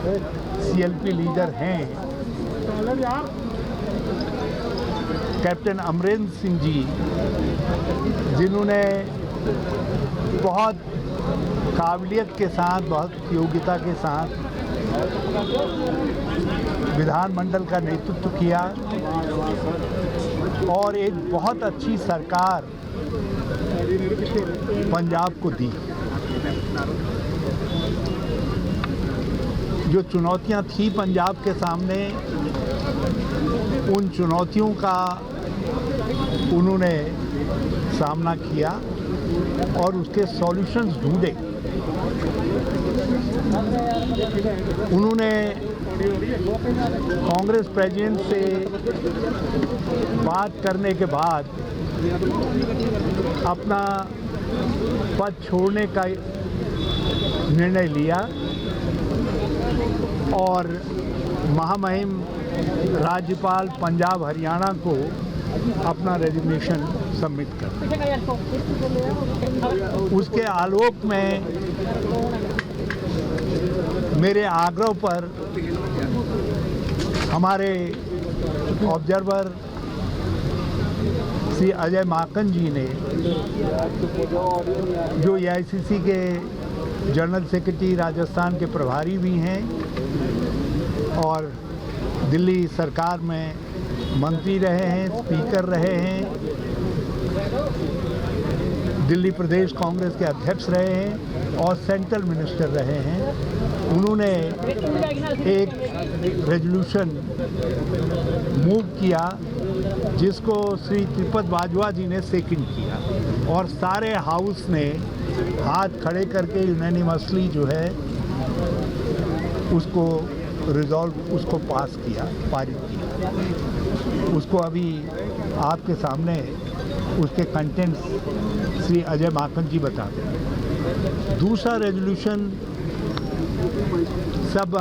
CLP leader हैं captain Amarendra Singh ji, जिन्होंने बहुत काबिलियत के साथ, बहुत योग्यता के साथ विधानमंडल का नेतृत्व किया और एक बहुत अच्छी सरकार पंजाब को दी। जो चुनौतियां थी पंजाब के सामने, उन चुनौतियों का उन्होंने सामना किया और उसके सॉल्यूशंस ढूंढे। उन्होंने कांग्रेस प्रेसिडेंट से बात करने के बाद अपना पद छोड़ने का निर्णय लिया और महामहिम राज्यपाल पंजाब हरियाणा को अपना रेजिग्नेशन सबमिट कर। उसके आलोक में मेरे आग्रह पर हमारे ऑब्जर्वर श्री अजय माकन जी ने, जो एआईसीसी के जनरल सेक्रेटरी राजस्थान के प्रभारी भी हैं और दिल्ली सरकार में मंत्री रहे हैं, स्पीकर रहे हैं, दिल्ली प्रदेश कांग्रेस के अध्यक्ष रहे हैं और सेंट्रल मिनिस्टर रहे हैं, उन्होंने एक रेजोल्यूशन मूव किया जिसको श्री त्रिपद बाजवा जी ने सेकंड किया और सारे हाउस ने हाथ खड़े करके यूनानिमसली जो है उसको उसको पास किया, पारित किया। उसको अभी आपके सामने उसके कंटेंट्स श्री अजय माकन जी बताते हैं। दूसरा रेजोल्यूशन सब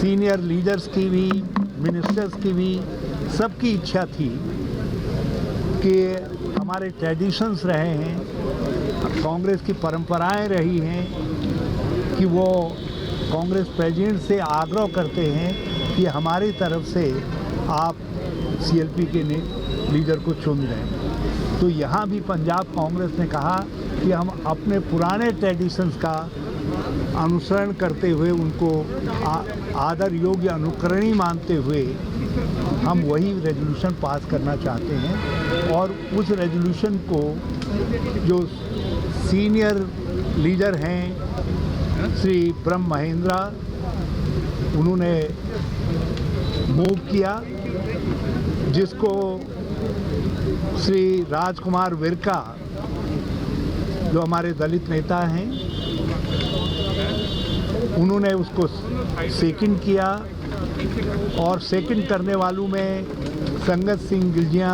सीनियर लीडर्स की भी, मिनिस्टर्स की भी, सबकी इच्छा थी कि हमारे ट्रेडिशंस रहे हैं, कांग्रेस की परंपराएं रही हैं कि वो कांग्रेस प्रेसिडेंट से आग्रह करते हैं कि हमारी तरफ से आप सीएलपी के लीडर को चुन दें। तो यहाँ भी पंजाब कांग्रेस ने कहा कि हम अपने पुराने ट्रेडिशंस का अनुसरण करते हुए, उनको आदर योग्य अनुकरणीय मानते हुए हम वही रेजोल्यूशन पास करना चाहते हैं। और उस रेजोल्यूशन को जो सीनियर लीडर हैं श्री ब्रह्म महेंद्रा, उन्होंने मूव किया, जिसको श्री राजकुमार विरका, जो हमारे दलित नेता हैं, उन्होंने उसको सेकंड किया और सेकंड करने वालों में संगत सिंह गिलजिया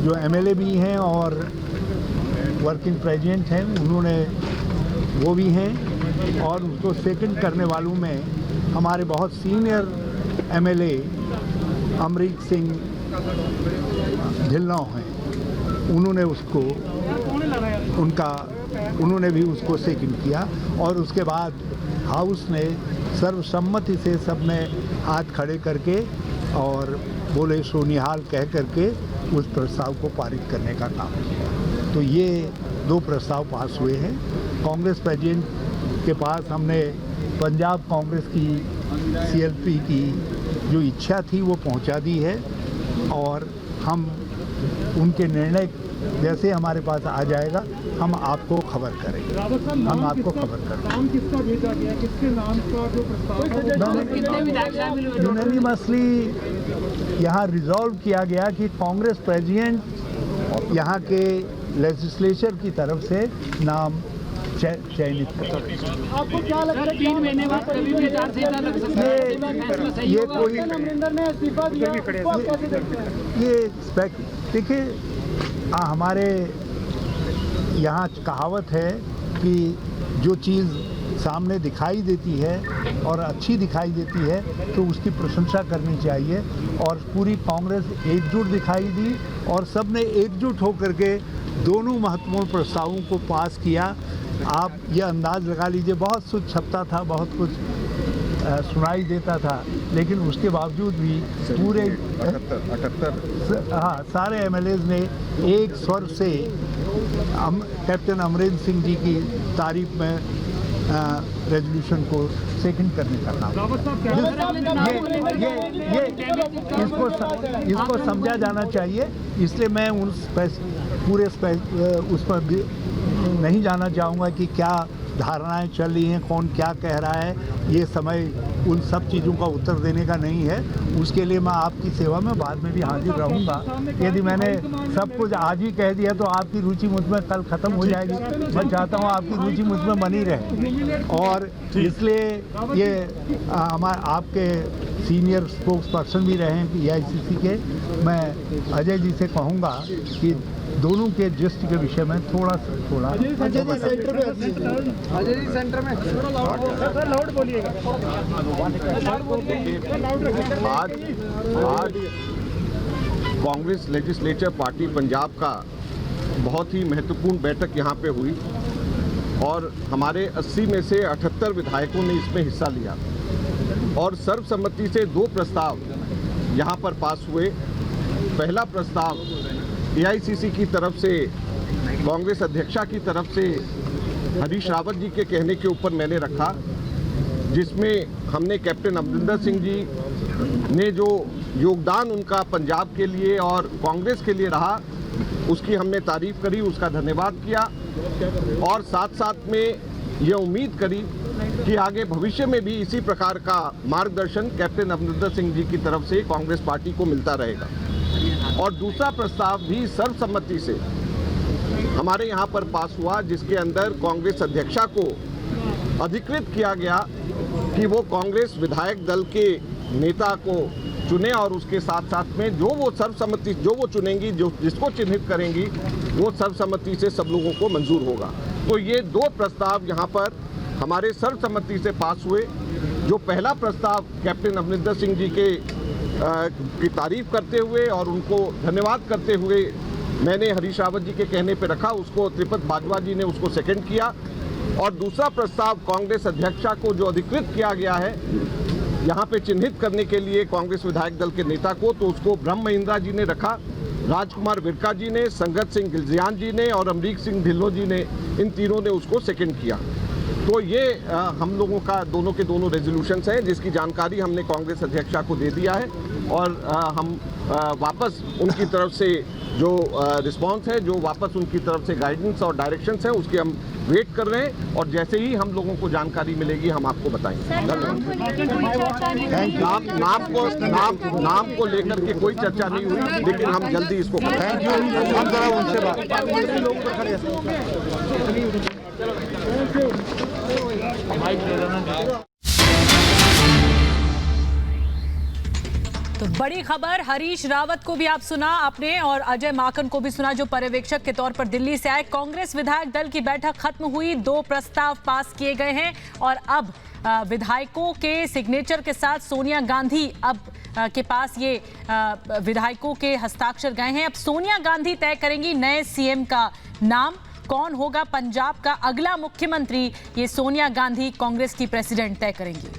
जो एमएलए भी हैं और वर्किंग प्रेसिडेंट हैं, उन्होंने वो भी हैं। और उसको सेकंड करने वालों में हमारे बहुत सीनियर एमएलए अमरीक सिंह ढिल्लों हैं, उन्होंने भी उसको सेकंड किया। और उसके बाद हाउस ने सर्वसम्मति से सबने हाथ खड़े करके और बोले सोनिहाल कह करके उस प्रस्ताव को पारित करने का काम किया। तो ये दो प्रस्ताव पास हुए हैं। कांग्रेस प्रेसिडेंट के पास हमने पंजाब कांग्रेस की सीएलपी की जो इच्छा थी वो पहुंचा दी है और हम उनके निर्णय जैसे हमारे पास आ जाएगा हम आपको खबर करेंगे। हम आपको खबर करेंगे। नाम किसका भेजा गया, किसके नाम का जो प्रस्ताव यूनानिमसली यहाँ रिजॉल्व किया गया कि कांग्रेस प्रेसिडेंट यहाँ के लेजिस्लेचर की तरफ से नाम चयनित करें। आपको क्या लगता है 3 महीने बाद कभी भी आचार लग सकता है? ये कोई अमरिंदर ने इस्तीफा दिया, उसको कैसे देखते हैं? ये देखिए, हमारे यहाँ कहावत है कि जो चीज़ सामने दिखाई देती है और अच्छी दिखाई देती है तो उसकी प्रशंसा करनी चाहिए। और पूरी कांग्रेस एकजुट दिखाई दी और सब ने एकजुट होकर के दोनों महत्वपूर्ण प्रस्तावों को पास किया। आप ये अंदाज़ लगा लीजिए, बहुत कुछ छपता था, बहुत कुछ सुनाई देता था, लेकिन उसके बावजूद भी पूरे 78 हाँ सारे एमएलएज ने एक स्वर से कैप्टन अमरिंदर सिंह जी की तारीफ में रेजोल्यूशन को सेकंड करने का काम। ये इसको समझा जाना चाहिए, इसलिए मैं उस पर भी नहीं जाना चाहूँगा कि क्या धारणाएं चल रही हैं, कौन क्या कह रहा है। ये समय उन सब चीज़ों का उत्तर देने का नहीं है। उसके लिए मैं आपकी सेवा में बाद में भी हाजिर रहूँगा। यदि मैंने सब कुछ आज ही कह दिया तो आपकी रुचि मुझ में कल ख़त्म हो जाएगी। मैं चाहता हूँ आपकी रुचि मुझ में बनी रहे, और इसलिए ये आपके सीनियर स्पोक्स पर्सन भी रहे हैं PICC के। मैं अजय जी से कहूँगा कि दोनों के जिस्ट के विषय में थोड़ा सेंटर में लाउड बोलिएगा। आज कांग्रेस लेजिस्लेचर पार्टी पंजाब का बहुत ही महत्वपूर्ण बैठक यहाँ पे हुई और हमारे 80 में से 78 विधायकों ने इसमें हिस्सा लिया और सर्वसम्मति से 2 प्रस्ताव यहाँ पर पास हुए। पहला प्रस्ताव AICC की तरफ से कांग्रेस अध्यक्षा की तरफ से हरीश रावत जी के कहने के ऊपर मैंने रखा, जिसमें हमने कैप्टन अमरिंदर सिंह जी ने जो योगदान उनका पंजाब के लिए और कांग्रेस के लिए रहा उसकी हमने तारीफ करी, उसका धन्यवाद किया और साथ साथ में ये उम्मीद करी कि आगे भविष्य में भी इसी प्रकार का मार्गदर्शन कैप्टन अमरिंदर सिंह जी की तरफ से कांग्रेस पार्टी को मिलता रहेगा। और दूसरा प्रस्ताव भी सर्वसम्मति से हमारे यहाँ पर पास हुआ, जिसके अंदर कांग्रेस अध्यक्षा को अधिकृत किया गया कि वो कांग्रेस विधायक दल के नेता को चुने और उसके साथ साथ में जो वो सर्वसम्मति जो वो चुनेंगी, जो जिसको चिन्हित करेंगी वो सर्वसम्मति से सब लोगों को मंजूर होगा। तो ये 2 प्रस्ताव यहाँ पर हमारे सर्वसम्मति से पास हुए। जो पहला प्रस्ताव कैप्टन अमरिंदर सिंह जी की तारीफ करते हुए और उनको धन्यवाद करते हुए मैंने हरीश रावत जी के कहने पे रखा, उसको त्रिपत बाजवा जी ने उसको सेकंड किया। और दूसरा प्रस्ताव कांग्रेस अध्यक्षा को जो अधिकृत किया गया है यहाँ पे चिन्हित करने के लिए कांग्रेस विधायक दल के नेता को, तो उसको ब्रह्म महिंद्रा जी ने रखा, राजकुमार विरका जी ने, संगत सिंह गिलजियान जी ने और अमरीक सिंह ढिल्लों जी ने, इन तीनों ने उसको सेकंड किया। तो ये हम लोगों का दोनों के दोनों रेजोल्यूशंस हैं, जिसकी जानकारी हमने कांग्रेस अध्यक्षा को दे दिया है और हम वापस उनकी तरफ से जो रिस्पांस है, जो वापस उनकी तरफ से गाइडेंस और डायरेक्शंस है, उसकी हम वेट कर रहे हैं और जैसे ही हम लोगों को जानकारी मिलेगी हम आपको बताएंगे। नाम को लेकर के कोई चर्चा नहीं हुई, लेकिन हम जल्दी इसको थैंक यू। हम जरा उनसे तो बड़ी खबर, हरीश रावत को भी आप सुना आपने और अजय माकन को भी सुना जो पर्यवेक्षक के तौर पर दिल्ली से आए। कांग्रेस विधायक दल की बैठक खत्म हुई, 2 प्रस्ताव पास किए गए हैं और अब विधायकों के सिग्नेचर के साथ सोनिया गांधी अब के पास ये विधायकों के हस्ताक्षर गए हैं। अब सोनिया गांधी तय करेंगी नए CM का नाम, कौन होगा पंजाब का अगला मुख्यमंत्री, ये सोनिया गांधी कांग्रेस की प्रेसिडेंट तय करेंगी।